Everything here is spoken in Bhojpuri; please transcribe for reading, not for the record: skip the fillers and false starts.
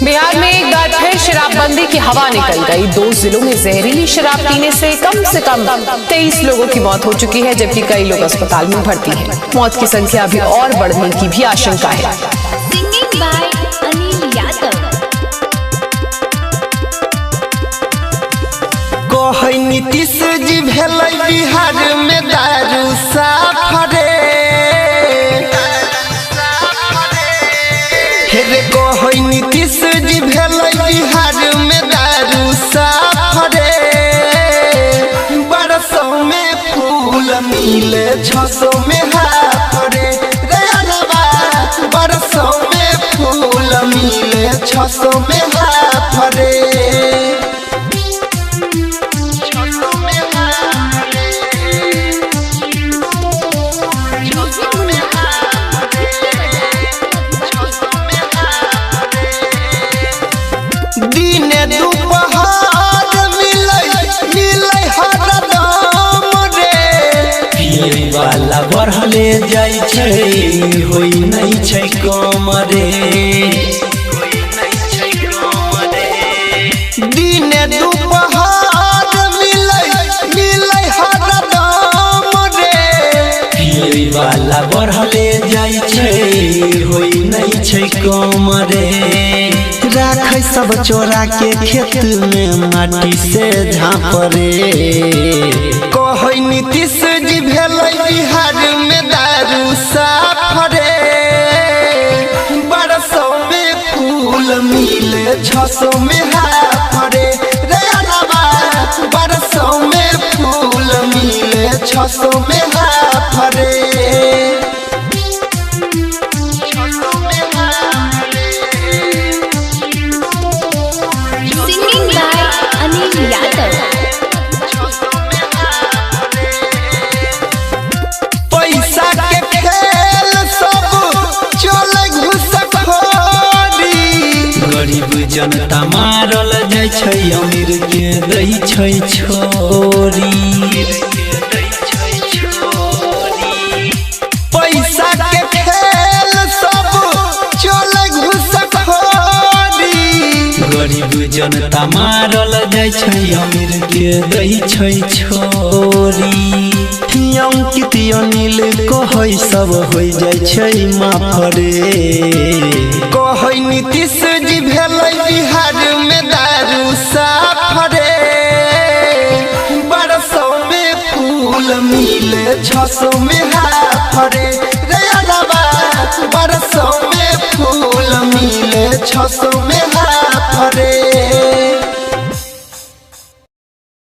बिहार में एक बार फिर शराबबंदी की हवा निकल गई। 2 जिलों में जहरीली शराब पीने से कम 23 लोगों की मौत हो चुकी है, जबकि कई लोग अस्पताल में भर्ती हैं। मौत की संख्या अभी और बढ़ने की भी आशंका है। Singing by Anil Yadav. नीतीश जी भेलै बिहार में दारू साफ रे, नीतीश जी भेलै बिहार में दारू साफ रे। बरसों में फूल मिले 600 में हाथ रे, बरसों में फूल मिले 600 में हाथ रे। वाला बढ़ले जाय छै, होई नहीं छै कम रे। दिन दुपहर मिलै हरदम रे। पिए वाला बढ़ले जाय छै, होई नहीं छै कम रे। राखै सब चोरा के खेत में माटी से झाँप रे। कहै नीतीश जी भेलै बिहार में दारू साफ रे। बरसों में फूल मिले 600 में हाथ रे। बरसों में फूल मिले 600 में हाथ रे। Singing by Anil Yadav. पैसा के खेल सब चले घुसखोरी। गरीब जनता मारल जाय छै, अमीर के दै छै छोरी। पैसा के खेल सब चले घुसखोरी। गरीब जनता मारल जाय छै, अमीर के दै छै छोरी। अंकित अनिल कहै सब हो जाय छै माफ रे। कहै नीतीश जी भेलै बिहार में दारू साफ रे। बरसों में फूल मिले 600 में हाथ रे। बरसों में फूल मिले 600 में